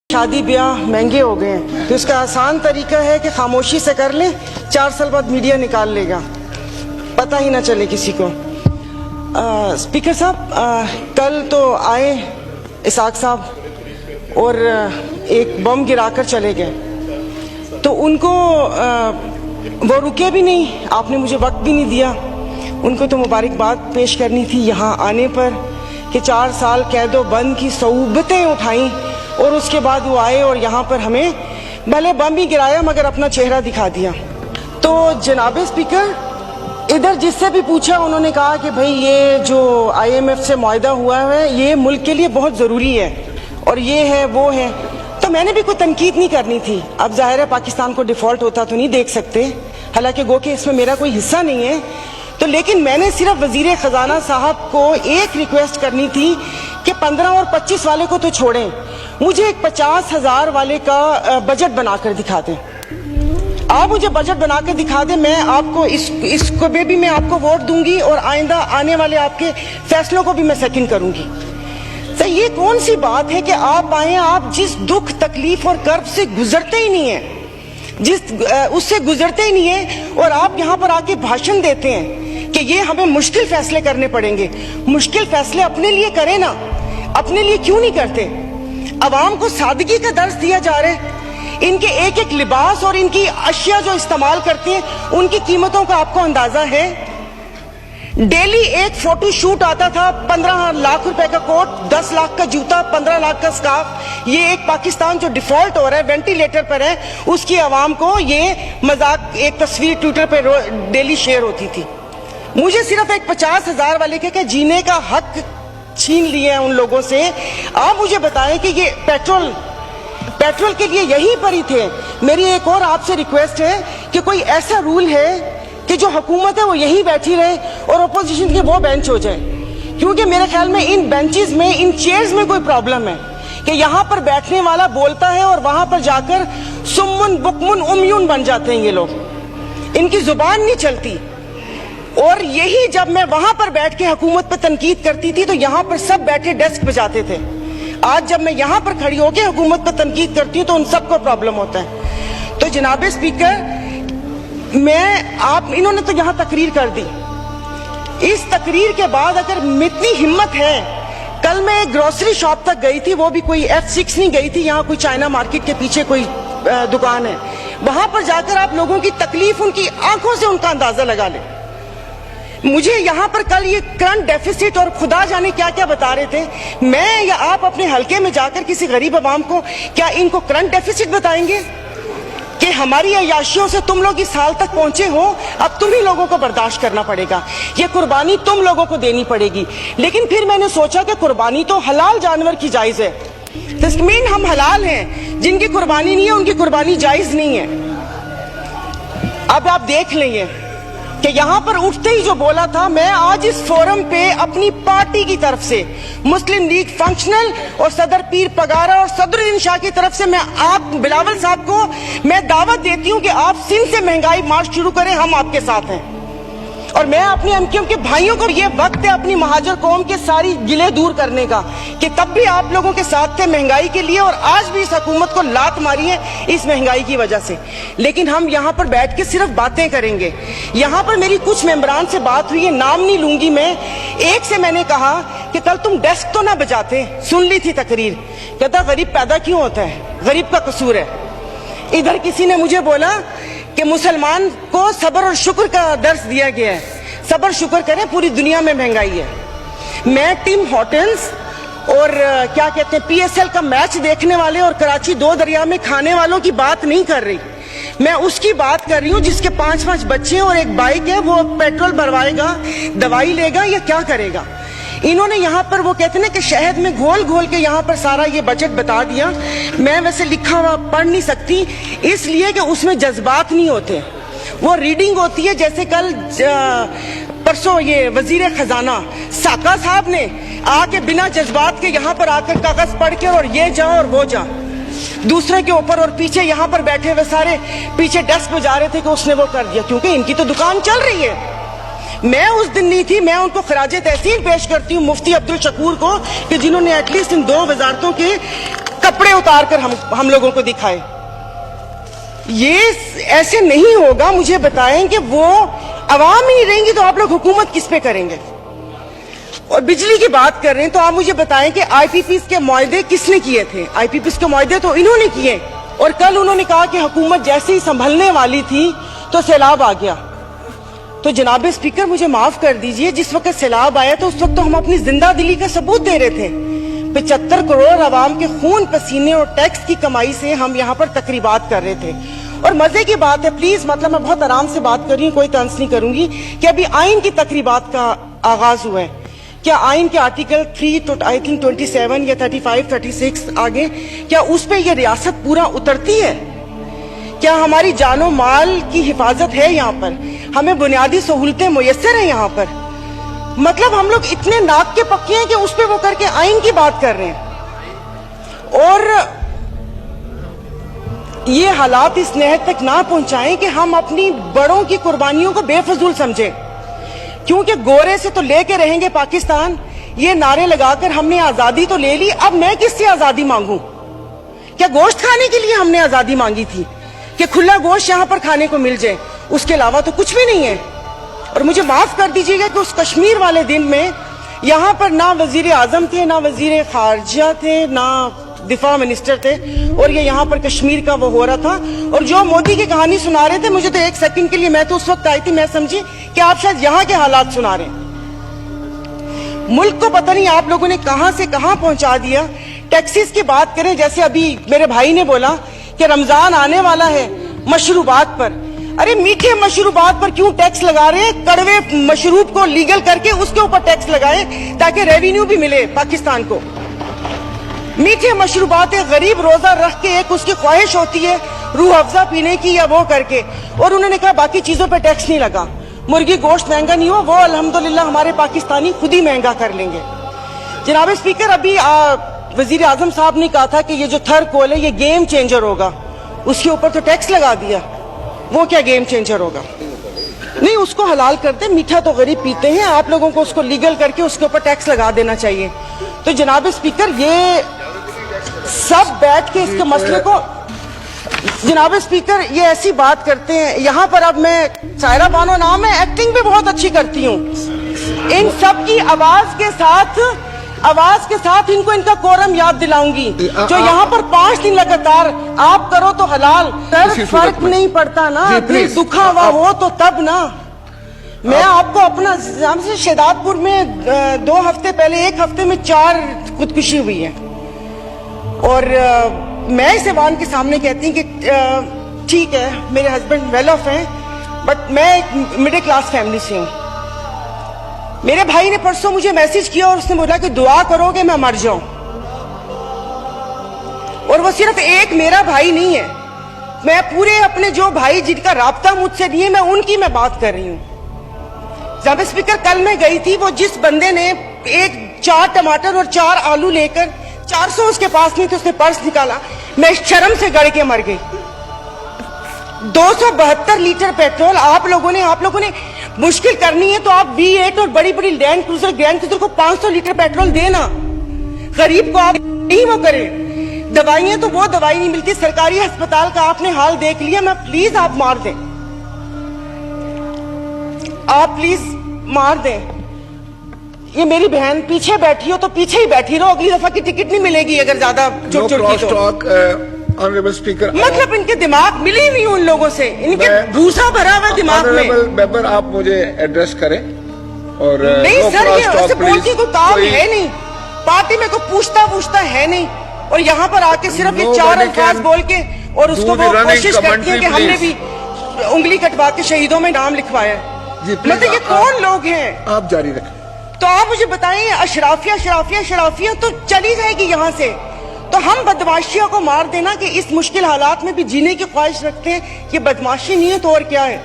शादी ब्याह महंगे हो गए हैं तो इसका आसान तरीका है कि खामोशी से कर लें, 4 साल बाद मीडिया निकाल लेगा, पता ही ना चले किसी को। स्पीकर साहब, कल तो आए इसाक साहब और एक बम गिराकर चले गए, तो उनको वो रुके भी नहीं, आपने मुझे वक्त भी नहीं दिया। उनको तो मुबारकबाद पेश करनी थी यहाँ आने पर कि 4 साल कैदो बंद की सऊबतें उठाई और उसके बाद वो आए और यहाँ पर हमें भले बम ही गिराया मगर अपना चेहरा दिखा दिया। तो जनाबे स्पीकर, इधर जिससे भी पूछा उन्होंने कहा कि भाई ये जो IMF से मुआहदा हुआ है ये मुल्क के लिए बहुत ज़रूरी है और ये है वो है, तो मैंने भी कोई तनकीद नहीं करनी थी। अब जाहिर है पाकिस्तान को डिफ़ॉल्ट होता तो नहीं देख सकते, हालांकि गो कि इसमें मेरा कोई हिस्सा नहीं है, तो लेकिन मैंने सिर्फ वजीर खजाना साहब को एक रिक्वेस्ट करनी थी कि 15 और 25 वाले को तो छोड़ें, मुझे एक 50,000 वाले का बजट बनाकर दिखा दें। आप मुझे बजट बनाकर दिखा दें, मैं आपको इसको भी मैं आपको वोट दूंगी और आइंदा आने वाले आपके फैसलों को भी मैं सेकंड करूंगी। तो ये कौन सी बात है कि आप आए, आप जिस दुख तकलीफ और कर्ब से गुजरते ही नहीं है, उससे गुजरते ही नहीं है, और आप यहाँ पर आके भाषण देते हैं कि ये हमें मुश्किल फैसले करने पड़ेंगे। मुश्किल फैसले अपने लिए करें ना, अपने लिए क्यों नहीं करते? अवाम को सादगी का दर्स दिया जा रहा है, इनके एक एक लिबास और इनकी अशिया जो इस्तेमाल करते हैं उनकी कीमतों का आपको अंदाजा है? डेली एक फोटो शूट आता था, 15 लाख रुपए का कोट, 10 लाख का जूता, 15 लाख का स्कार्फ। ये एक पाकिस्तान जो डिफॉल्ट हो रहा है, वेंटिलेटर पर है, उसकी आवाम को ये मजाक एक तस्वीर ट्विटर पे डेली शेयर होती थी। मुझे सिर्फ एक 50,000 वाले के जीने का हक छीन लिए हैं उन लोगों से। आप मुझे बताएं कि ये पेट्रोल के लिए यहीं पर ही थे। मेरी एक और आपसे रिक्वेस्ट है कि कोई ऐसा रूल है कि जो हुकूमत है वो यहीं बैठी रहे और अपोजिशन के वो बेंच हो जाए, क्योंकि मेरे ख्याल में इन बेंचेस में, इन चेयर्स में कोई प्रॉब्लम है कि यहाँ पर बैठने वाला बोलता है और वहां पर जाकर सुम्मुन बुकमुन उम्यून बन जाते हैं ये लोग, इनकी जुबान नहीं चलती। और यही जब मैं वहां पर बैठ के हुकूमत पर तनकीद करती थी तो यहाँ पर सब बैठे डेस्क बजाते थे। आज जब मैं यहाँ पर खड़ी होकर हुकूमत पर तनकीद करती हूँ तो उन सबको प्रॉब्लम होता है। तो जनाबे स्पीकर, इन्होंने तो यहाँ तकरीर कर दी, इस तकरीर के बाद अगर इतनी हिम्मत है, कल मैं एक ग्रोसरी शॉप तक गई थी, वो भी कोई F6 नहीं गई थी, यहाँ कोई चाइना मार्केट के पीछे कोई दुकान है, वहां पर जाकर आप लोगों की तकलीफ, उनकी आंखों से उनका अंदाजा लगा ले। मुझे यहाँ पर कल ये करंट डेफिसिट और खुदा जाने क्या क्या बता रहे थे, मैं या आप अपने हलके में जाकर किसी गरीब आवाम को क्या इनको करंट डेफिसिट बताएंगे कि हमारी अयाशियों से तुम लोग इस साल तक पहुंचे हो, अब तुम ही लोगों को बर्दाश्त करना पड़ेगा, ये कुर्बानी तुम लोगों को देनी पड़ेगी। लेकिन फिर मैंने सोचा कि कुर्बानी तो हलाल जानवर की जायज है, तस्मीन हम हलाल हैं, जिनकी कुर्बानी नहीं है उनकी कुर्बानी जायज नहीं है। अब आप देख लेंगे कि यहाँ पर उठते ही जो बोला था, मैं आज इस फोरम पे अपनी पार्टी की तरफ से, मुस्लिम लीग फंक्शनल और सदर पीर पगारा और सदरुद्दीन शाह की तरफ से मैं आप बिलावल साहब को मैं दावत देती हूँ कि आप सिंध से महंगाई मार्च शुरू करें, हम आपके साथ हैं। और मैं अपने एमक्यूएम के भाइयों को, ये वक्त है अपनी महाजर कौम के सारी गिले दूर करने का कि तब भी आप लोगों के साथ थे महंगाई के लिए और आज भी इस हुकूमत को लात मारी है इस महंगाई की वजह से। लेकिन हम यहाँ पर बैठ के सिर्फ बातें करेंगे। यहाँ पर मेरी कुछ मेंबरान से बात हुई है, नाम नहीं लूंगी मैं, एक से मैंने कहा कि कल तुम डेस्क तो ना बजाते, सुन ली थी तकरीर, कहता गरीब पैदा क्यों होता है, गरीब का कसूर है। इधर किसी ने मुझे बोला कि मुसलमान को सब्र और शुक्र का दर्स दिया गया है, सब्र शुक्र करें, पूरी दुनिया में महंगाई है। मैं टिम हॉर्टन्स और क्या कहते हैं PSL का मैच देखने वाले और कराची 2 दरिया में खाने वालों की बात नहीं कर रही, मैं उसकी बात कर रही हूँ जिसके 5-5 बच्चे और एक बाइक है, वो पेट्रोल भरवाएगा, दवाई लेगा या क्या करेगा। इन्होंने यहाँ पर वो कहते हैं कि शहद में घोल घोल के यहाँ पर सारा ये बजट बता दिया। मैं वैसे लिखा हुआ पढ़ नहीं सकती इसलिए कि उसमें जज्बात नहीं होते, वो रीडिंग होती है। जैसे कल परसों ये वजीर खजाना साका साहब ने आके बिना जज्बात के यहाँ पर आकर कागज पढ़ के और ये जा और वो जा, दूसरे के ऊपर और पीछे यहाँ पर बैठे हुए सारे पीछे डेस्क पे जा रहे थे कि उसने वो कर दिया, क्योंकि इनकी तो दुकान चल रही है। मैं उस दिन नहीं थी, मैं उनको खराजे तहसीन पेश करती हूँ मुफ्ती अब्दुल शकूर को कि जिन्होंने एटलीस्ट इन 2 वजारतों के कपड़े उतार कर हम लोगों को दिखाए। ये ऐसे नहीं होगा। मुझे बताएं कि वो अवाम ही नहीं रहेंगी तो आप लोग हुकूमत किस पे करेंगे? और बिजली की बात कर रहे हैं तो आप मुझे बताएं कि आईपीपीस के मुआहदे किसने किए थे? आईपीपीस के मुआहदे तो इन्होंने किए, और कल उन्होंने कहा कि हुकूमत जैसे ही संभलने वाली थी तो सैलाब आ गया। तो जनाब स्पीकर मुझे माफ कर दीजिए, जिस वक्त सैलाब आया तो उस वक्त तो हम अपनी जिंदा दिली का सबूत दे रहे थे। 75 करोड़ आवाम के खून पसीने और टैक्स की कमाई से हम यहाँ पर तकरीबात कर रहे थे। और मजे की बात है, प्लीज मतलब मैं बहुत आराम से बात कर रही हूँ, कोई तंज नहीं करूंगी, कि अभी आइन की तकरीबात का आगाज हुआ है। क्या आइन के आर्टिकल 3 आई थिंक 27 या 35, 36 आगे, क्या उस पे ये रियासत पूरा उतरती है? क्या हमारी जानो माल की हिफाजत है यहाँ पर? हमें बुनियादी सहूलतें मुयस्सर हैं यहाँ पर? मतलब हम लोग इतने नाक के पक्के हैं कि उस पे वो करके आइन की बात कर रहे हैं। और ये हालात इस नहद तक ना पहुंचाएं कि हम अपनी बड़ों की कुर्बानियों को बेफजूल समझें, क्योंकि गोरे से तो लेके रहेंगे पाकिस्तान, ये नारे लगाकर हमने आजादी तो ले ली, अब मैं किससे आजादी मांगूं? क्या गोश्त खाने के लिए हमने आजादी मांगी थी कि खुला गोश्त यहां पर खाने को मिल जाए? उसके अलावा तो कुछ भी नहीं है। और मुझे माफ कर दीजिएगा कि उस कश्मीर वाले दिन में यहां पर ना वजीर आजम थे, ना वजीर खारजा थे, ना दिफा मिनिस्टर थे, और ये यहाँ पर कश्मीर का वो हो रहा था। और जो मोदी की कहानी सुना रहे थे, मुझे तो एक सेकंड के लिए, मैं तो उस वक्त आई थी, मैं समझी कि आप शायद यहाँ के हालात सुना रहे हैं। मुल्क को पता नहीं आप लोगों ने कहां से कहां पहुंचा दिया। टैक्सीज की बात करें, जैसे अभी मेरे भाई ने बोला कि रमजान आने वाला है, मशरूबात पर, अरे मीठे मशरूबात पर क्यों टैक्स लगा रहे हैं? कड़वे मशरूब को लीगल करके उसके ऊपर टैक्स लगाए ताकि रेवेन्यू भी मिले पाकिस्तान को। मीठे मशरूबात, गरीब रोजा रख के एक उसकी ख्वाहिश होती है रूह अफ़ज़ा पीने की या वो करके, और उन्होंने कहा बाकी चीजों पे टैक्स नहीं लगा। मुर्गी गोश्त महंगा नहीं हुआ, वो अल्हम्दुलिल्लाह हमारे पाकिस्तानी खुद ही महंगा कर लेंगे। जनाब स्पीकर, अभी वजीर आजम साहब ने कहा था कि ये जो थर कोल है ये गेम चेंजर होगा, उसके ऊपर तो टैक्स लगा दिया। वो क्या गेम चेंजर होगा? नहीं, उसको हलाल कर दे, मीठा तो गरीब पीते हैं, आप लोगों को उसको लीगल करके उसके ऊपर टैक्स लगा देना चाहिए। तो जनाब स्पीकर, ये सब बैठ के इसके मसले को, जनाब स्पीकर ये ऐसी बात करते हैं यहाँ पर। अब मैं सायरा बानो नाम है, एक्टिंग भी बहुत अच्छी करती हूँ। इन सब की आवाज के साथ इनको इनका कोरम याद दिलाऊंगी। जो यहाँ पर 5 दिन लगातार आप करो तो हलाल, फर्क नहीं पड़ता ना, दुखा हुआ हो तो तब ना। मैं आपको अपना से शेदातपुर में 2 हफ्ते पहले, 1 हफ्ते में 4 खुदकुशी हुई है, और मैं इस ऐवान के सामने कहती हूँ कि ठीक है मेरे हस्बैंड वेल ऑफ हैं, बट मैं एक मिडिल क्लास फैमिली से हूँ। मेरे भाई ने परसों मुझे मैसेज किया और उसने बोला कि दुआ करोगे मैं मर जाऊं। और वो सिर्फ एक मेरा भाई नहीं है, मैं पूरे अपने जो भाई जिनका राब्ता मुझसे नहीं है, मैं उनकी मैं बात कर रही हूँ। जब स्पीकर कल मैं गई थी, वो जिस बंदे ने 4 टमाटर और 4 आलू लेकर 400 उसके पास नहीं थे, उसने पर्स निकाला, मैं शर्म से गड़ के मर गई। 272 लीटर पेट्रोल आप लोगों ने मुश्किल करनी है तो आप V8 और बड़ी बड़ी ग्रैंड क्रूजर को 500 लीटर पेट्रोल देना, गरीब को आप नहीं वो करें। दवाइयां तो वो दवाई नहीं मिलती, सरकारी अस्पताल का आपने हाल देख लिया। मैं प्लीज आप मार दें, आप प्लीज मार दें। ये मेरी बहन पीछे बैठी हो तो पीछे ही बैठी रहो, अगली दफा की टिकट नहीं मिलेगी अगर ज्यादा चुटचुट ऑनरेबल स्पीकर, मतलब इनके दिमाग मिले ही नहीं उन लोगों से, इनके भूसा भरा हुआ दिमाग में। मेंबर आप मुझे एड्रेस करें। और नहीं सर, ये ऐसे बोलती कोई काम है नहीं, पार्टी में कोई पूछता है नहीं, और यहाँ पर आके सिर्फ ये 4 अल्फाज बोल के और उसको वो कोशिश करती है कि हमने भी उंगली कटवा के शहीदों में नाम लिखवाया। मतलब ये कौन लोग हैं? आप जारी रखें। तो आप मुझे बताइए, अशराफिया तो चली जाएगी यहाँ से, तो हम बदमाशियों को मार देना कि इस मुश्किल हालात में भी जीने की ख्वाहिश रखते हैं, ये बदमाशी नहीं है तो और क्या है?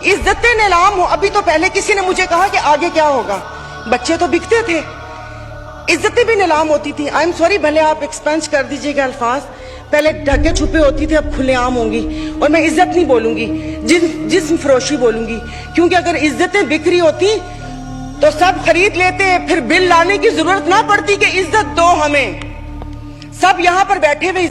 इज्जतें नीलाम हो। अभी तो पहले किसी ने मुझे कहा कि आगे क्या होगा, बच्चे तो बिकते थे, इज्जतें भी नीलाम होती थी। आई एम सॉरी, भले आप एक्सपेंस कर दीजिएगा अल्फाज, पहले ढके छुपे होती थे, अब खुलेआम होंगी। और मैं इज्जत नहीं बोलूंगी, जिस्म फरोशी बोलूंगी, क्योंकि अगर इज्जतें बिक रही होती तो सब खरीद लेते, फिर बिल लाने की जरूरत ना पड़ती कि इज्जत दो हमें। सब यहाँ पर बैठे हुए